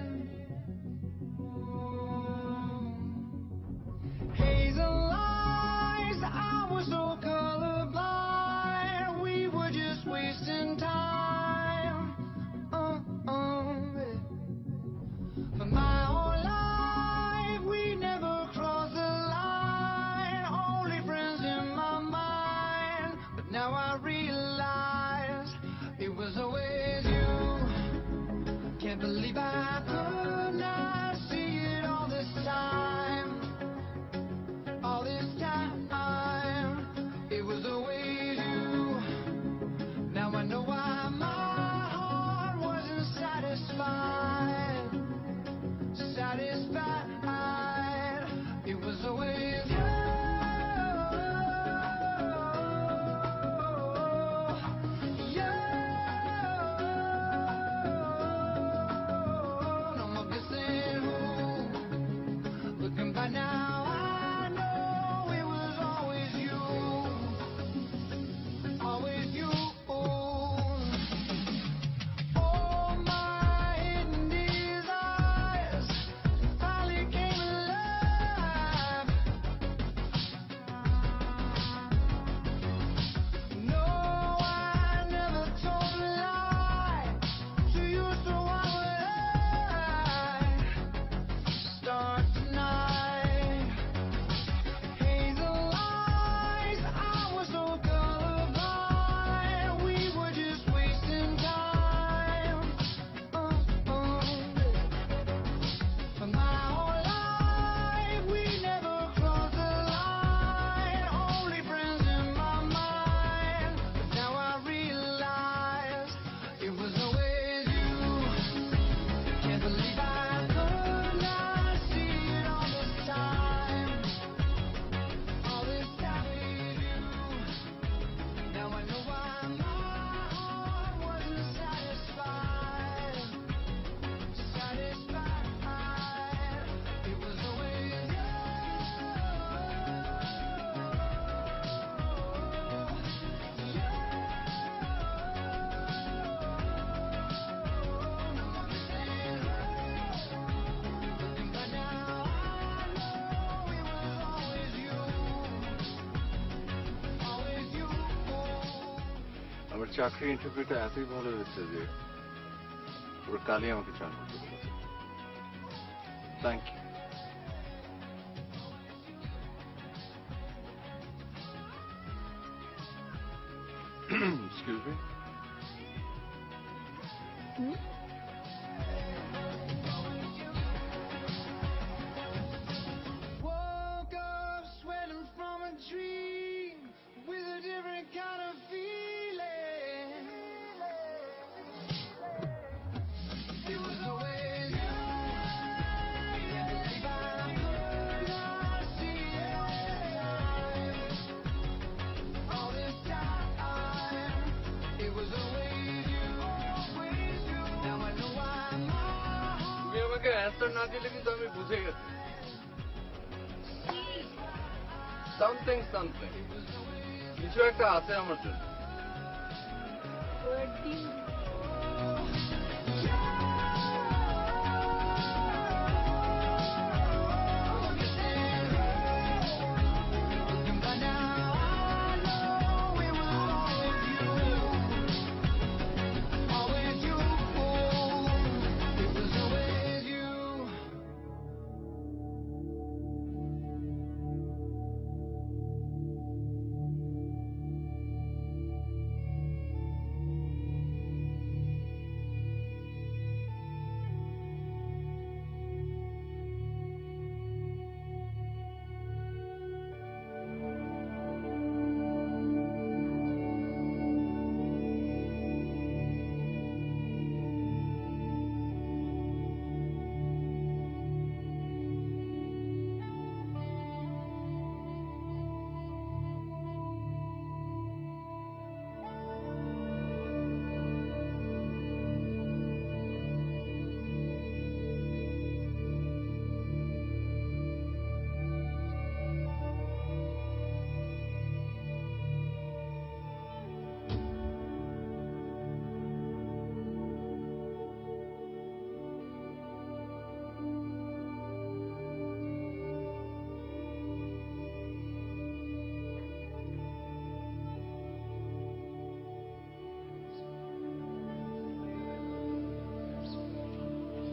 চাকরি ইন্টারভিউটা এতই ভালো হয়েছে যে ওর কালই আমাকে চান করতে বলেছে। Thank you. Excuse me. Woke up sweating from a dream with a different kind of feeling. It was always you. If I could not see it all this time, it was always you. Now I know why my তুমি আমাকে answer না দিলে কিন্তু আমি বুঝে গেছি something something কিছু একটা আছে আমার জন্য। By now I know it was always you. It was always you.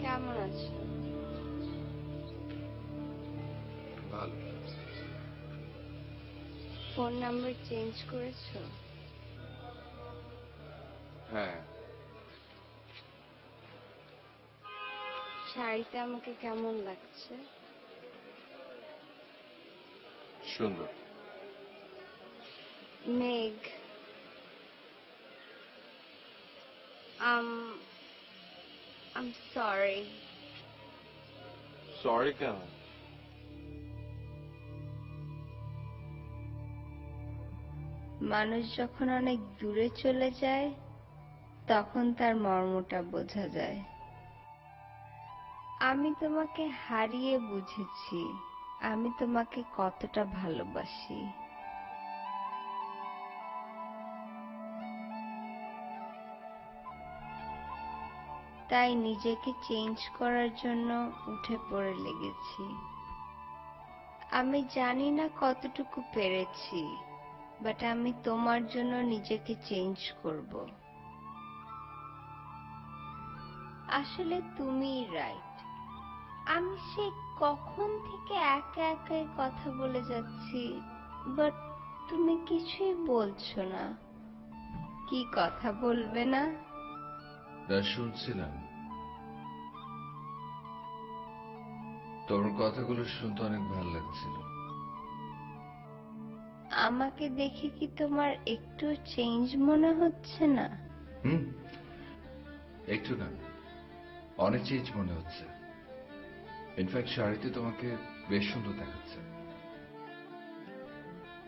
কেমন আছো? ভালো। ফোন নাম্বার চেঞ্জ করেছো? হ্যাঁ, শাড়িতে আমাকে কেমন লাগছে? সুন্দর। মেঘ, I'm sorry. সরি কেন? মানুষ যখন অনেক দূরে চলে যায় তখন তার মর্মটা বোঝা যায়। আমি তোমাকে হারিয়ে বুঝেছি আমি তোমাকে কতটা ভালোবাসি। তাই নিজেকে চেঞ্জ করার জন্য উঠে পড়ে লেগেছি। আমি জানি না কতটুকু পেরেছি, বাট আমি তোমার জন্য নিজেকে চেঞ্জ করব। আসলে তুমিই রাইট। আমি সে কখন থেকে একা একাই কথা বলে যাচ্ছি, বাট তুমি কিছুই বলছো না। কি কথা বলবে না? শুনছিলাম তোমার কথাগুলো শুনতে অনেক ভালো লাগছিল। আমাকে দেখে কি তোমার একটু চেঞ্জ মনে হচ্ছে না? একটু না, অনেক চেঞ্জ মনে হচ্ছে। ইনফ্যাক্ট শাড়িতে তোমাকে বেশ সুন্দর দেখাচ্ছে।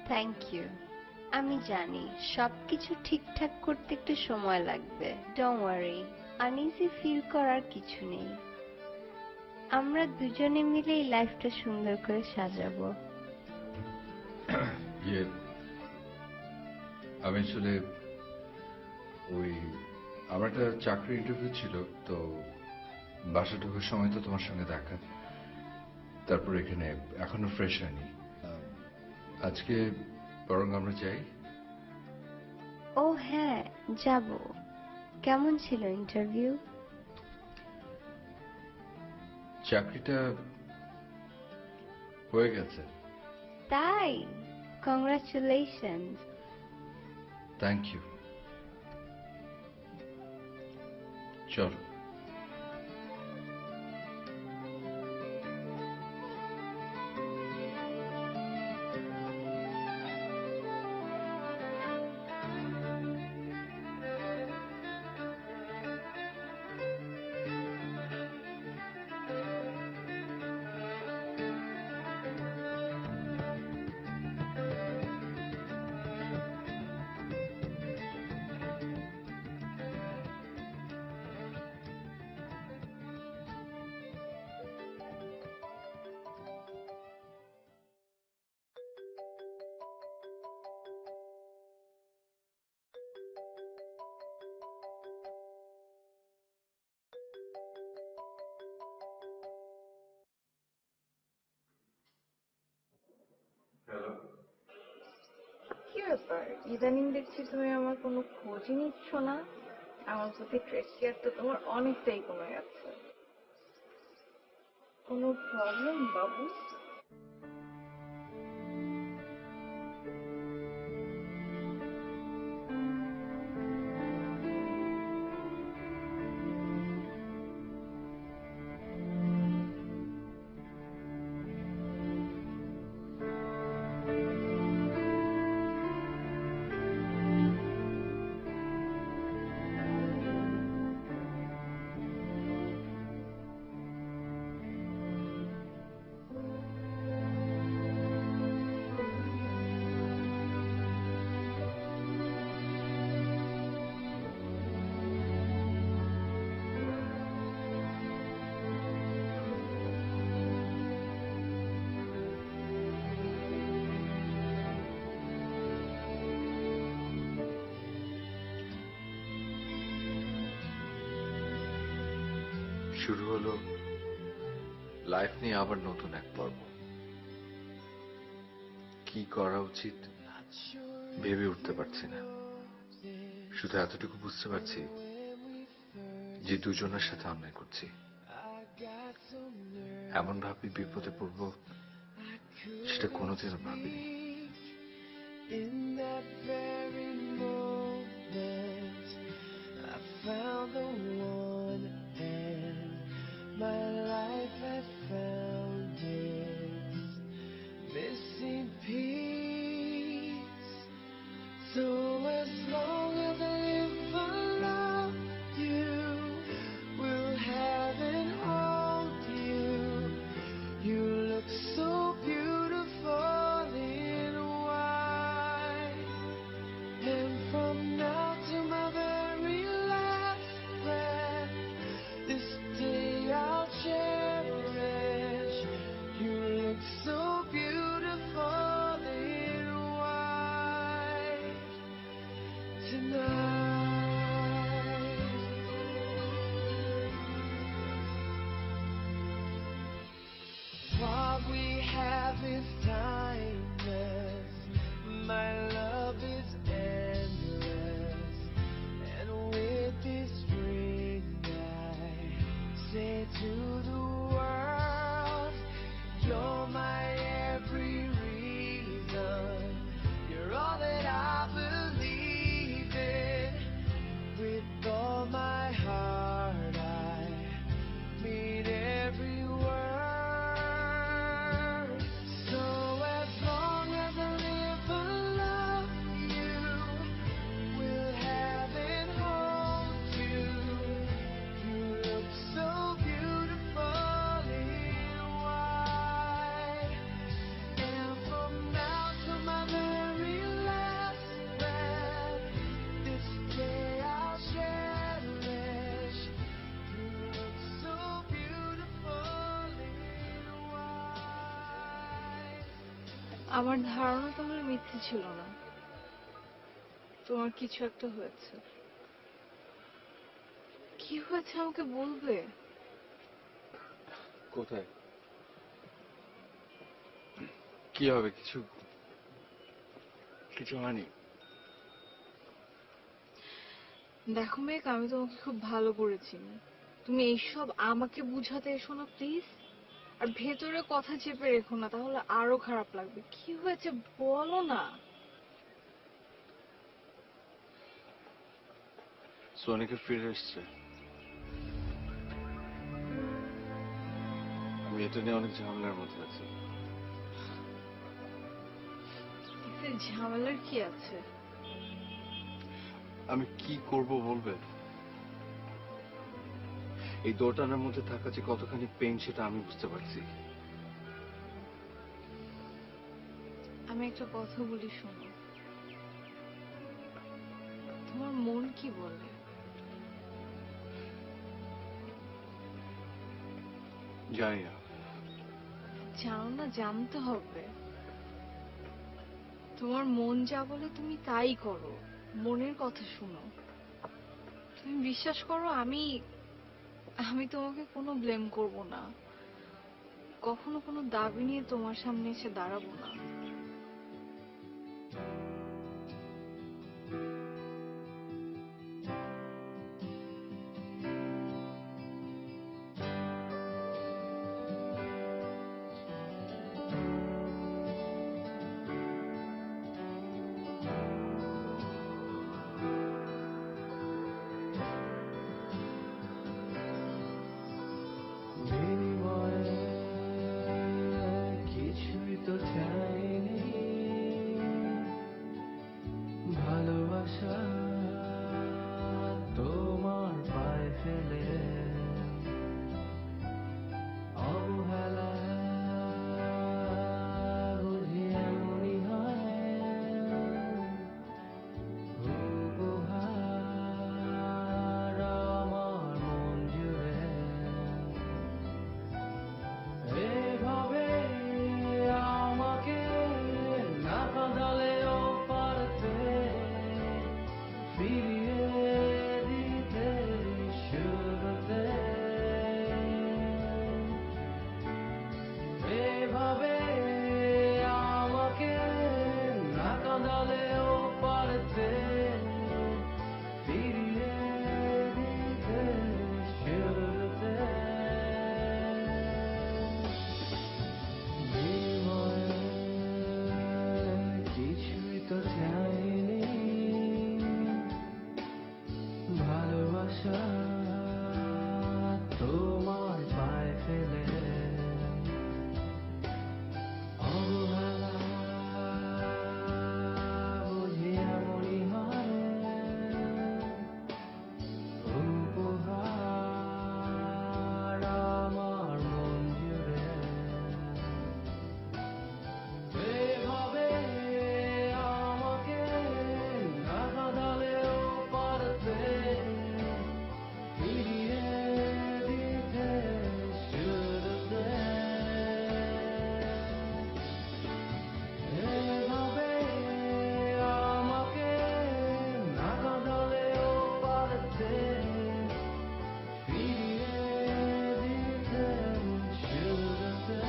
Thank you. আমি জানি সবকিছু ঠিকঠাক করতে একটু সময় লাগবে। ডোন্ট ওয়ারি, আনইজি ফিল করার কিছু নেই। আমরা দুজনে মিলে এই লাইফটা সুন্দর করে সাজাবো। ইয়ে, আমি আসলে ওই আমার একটা চাকরি ইন্টারভিউ ছিল, তো বাসা ঢোকার সময় তো তোমার সঙ্গে দেখা, তারপর এখানে এখনো ফ্রেশ হয়নি। আজকে বরং আমরা যাই। ও হ্যাঁ, যাব। কেমন ছিল ইন্টারভিউ? চাকরিটা হয়ে গেছে। তাই? কংগ্রাচুলেশনস। Thank you. চলো। হ্যালো। কি ব্যাপার, ইদানিং দেখছি তুমি আমার কোনো খোঁজই নিচ্ছ না। আমার প্রতি ট্রেসিয়ার তো তোমার অনেকটাই কমে গেছে। কোনো প্রবলেম বাবু? শুরু হলো লাইফ নিয়ে আবার নতুন এক পর্ব। কি করা উচিত ভেবে উঠতে পারছি না। শুধু এতটুকু বুঝতে পারছি যে দুজনের সাথে অন্যায় করছি। এমন ভাবে বিপদে পড়ব সেটা কোনোদিনও ভাবিনি। In that very moment, I found the one, and my life had found its missing piece. So as long as I live, I love you, will have and hold you. You look so beautiful in white, and from now to my very last breath, this day I'll cherish. You look so beautiful in white tonight. What we have is timeless. My love is endless. And with this ring, I say to the world, you're my every reason. You're all that I believe in. With all my heart, I mean every word. So as long as I live, I love you, will have and hold you. You look so beautiful in white, and from now to my very last breath, this day I'll cherish. You look so beautiful in white. আমার ধারণা তাহলে মিথ্যে ছিল না, তোমার কিছু একটা হয়েছে। কি হয়েছে আমাকে বলবে? কোথায় কি হবে? কিছু কিছু হয়নি। দেখো মেঘ, আমি তোমাকে খুব ভালো করে চিনি। তুমি এইসব আমাকে বুঝাতে এসো না প্লিজ। আর ভেতরে কথা চেপে রেখো না, তাহলে আরো খারাপ লাগবে। কি হয়েছে বলো না। সোনিকে ফিরে এসছে। আমি এটা নিয়ে অনেক ঝামেলার মধ্যে আছি। এতে ঝামেলার কি আছে? আমি কি করব বলবে? এই দোটানার মধ্যে থাকা যে কতখানি পেইন সেটা আমি বুঝতে পারছি। আমি একটা কথা বলি, শোনো। তোমার মন কি বলে? জানি না। জানো না, জানতে হবে। তোমার মন যা বলে তুমি তাই করো। মনের কথা শুনো। তুমি বিশ্বাস করো, আমি আমি তোমাকে কোনো ব্লেম করব না। কখনো কোনো দাবি নিয়ে তোমার সামনে এসে দাঁড়াবো না। বিনিময়ে কিছুই তো চাইনি, ভালোবাসা তোমার পায়ে ফেলে অবহেলা বুঝি এমনই হয়, উপহার আমার মন জুড়ে এভাবে আমাকে না কাঁদালেও পারতে ফিরিয়ে দিতে শুরুতে, এভাবে আমাকে না কাঁদালেও পারতে ফিরিয়ে দিতে শুরুতে। বিনিময়ে কিছুই তো চাইনি, ভালোবাসা তোমার পায়ে ফেলে অবহেলা বুঝি এমনই হয়, উপহার আমার মন জুড়ে এভাবে আমাকে না কাঁদালেও পারতে ফিরিয়ে দিতে শুরুতে, এভাবে আমাকে না কাঁদালেও পারতে ফিরিয়ে দিতে শুরুতে।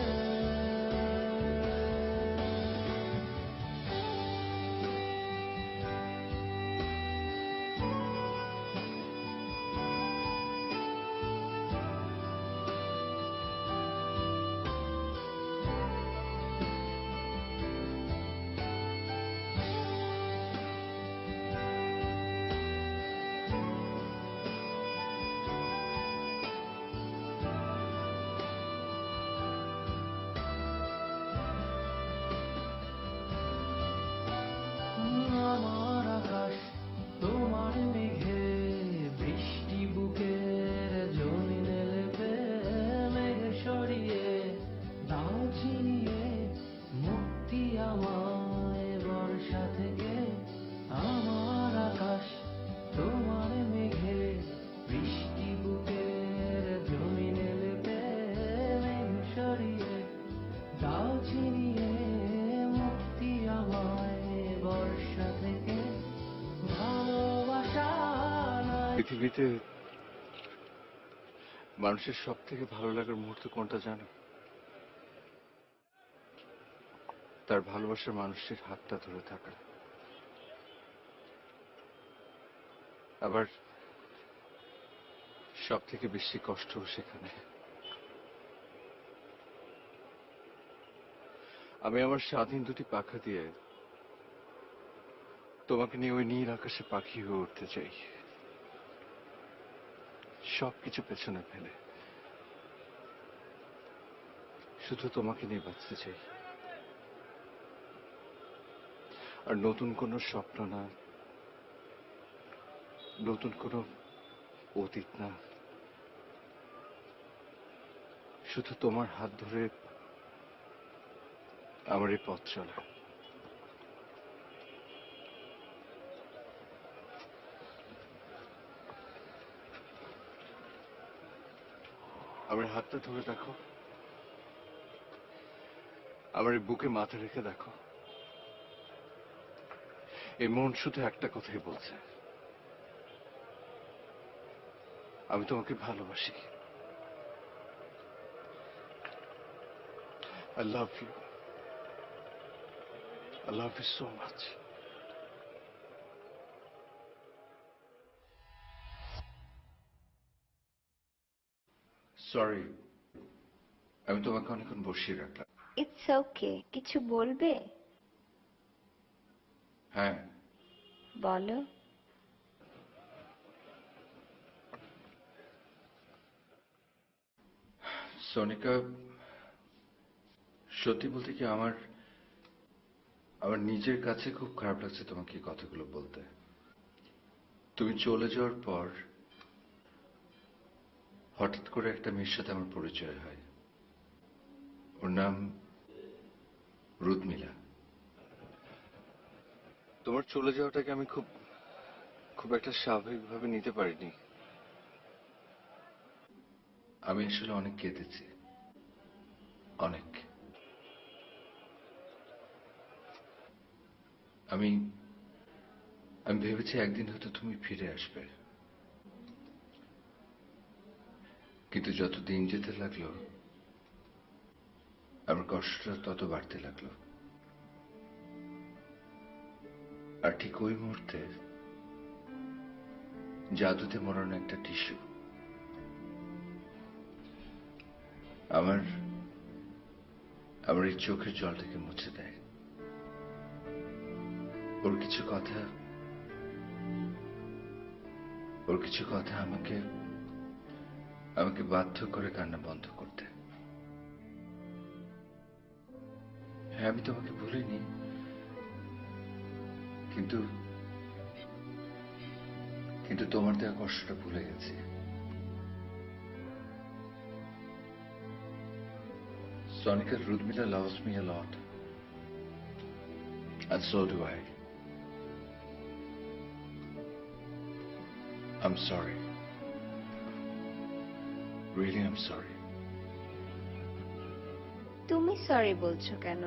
আমার আকাশ তোমার মেঘে বৃষ্টি বুকের জমিনে লেপে মেঘ সরিয়ে দাও ছিনিয়ে মুক্তি আমায় বর্ষা থেকে। আমার আকাশ তোমার মেঘে বৃষ্টি বুকের জমিনে লেপে মেঘ সরিয়ে দাও ছিনিয়ে মুক্তি আমায় বর্ষা থেকে। ভালোবাসা নয় পৃথিবীতে মানুষের সব থেকে ভালো লাগার মুহূর্ত কোনটা জানো? তার ভালোবাসার মানুষের হাতটা ধরে থাকা। আবার সব থেকে বেশি কষ্ট সেখানে। আমি আমার স্বাধীন দুটি পাখা দিয়ে তোমাকে নিয়ে ওই নীল আকাশে পাখি হয়ে উঠতে চাই, সবকিছু পেছনে ফেলে শুধু তোমাকে নিয়ে বাঁচতে চাই। আর নতুন কোনো স্বপ্ন না, নতুন কোনো অতীত না, শুধু তোমার হাত ধরে আমার এই পথ চলা। আমার হাতটা ধরে দেখো, আমার এই বুকে মাথা রেখে দেখো। এই মন শুধু একটা কথাই বলছে, আমি তোমাকে ভালোবাসি। I love you. I love you so much. Sorry, আমি তোমাকে অনেকক্ষণ বসিয়ে রাখলাম। ইটস ওকে, কিছু বলবে? হ্যাঁ, বলো। সোনিকা, সত্যি বলতে কি আমার আমার নিজের কাছে খুব খারাপ লাগছে তোমাকে এই কথাগুলো বলতে। তুমি চলে যাওয়ার পর হঠাৎ করে একটা মেয়ের সাথে আমার পরিচয় হয়। ওর নাম রুদমিলা। তোমার চলে যাওয়াটাকে আমি খুব খুব একটা স্বাভাবিকভাবে নিতে পারিনি। আমি আসলে অনেক কেঁদেছি, অনেক। আমি আমি ভেবেছি একদিন হয়তো তুমি ফিরে আসবে, কিন্তু যত দিন যেতে লাগলো আমার কষ্টটা তত বাড়তে লাগলো। আর ঠিক ওই মুহূর্তে জাদুতে মরানো একটা টিস্যু আমার আমার এই চোখের জলটাকে মুছে দেয়। ওর কিছু কথা আমাকে আমাকে বাধ্য করে কান্না বন্ধ করতে। হ্যাঁ, আমি তোমাকে ভুলিনি, কিন্তু কিন্তু তোমার দেওয়া কষ্টটা ভুলে গেছি। Sonica, Rudmila loves me a lot, and so do I. I'm sorry. Really, I'm sorry. তুমি সরি বলছো কেন?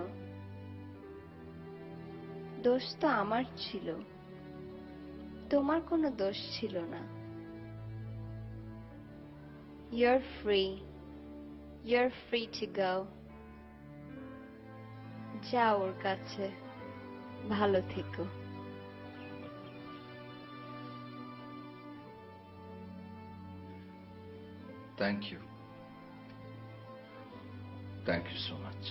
দোষ তো আমার ছিল, তোমার কোনো দোষ ছিল না। You're free. You're free to go. যাও ওর কাছে, ভালো থেকো। Thank you. Thank you so much.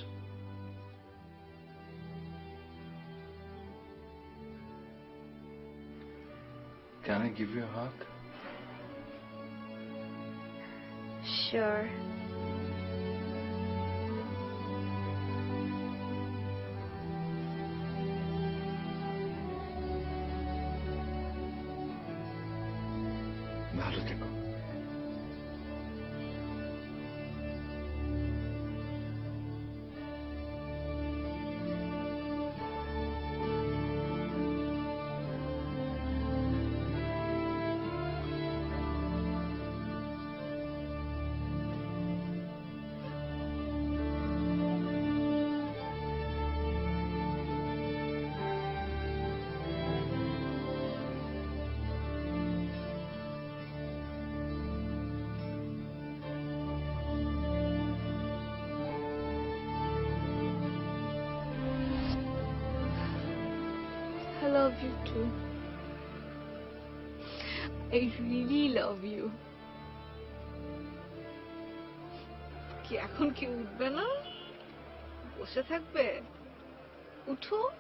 Can I give you a hug? Sure. ভালো থেকো। I love you too. I really love you. কি এখন কি উঠবে না? বসে থাকবে? উঠো।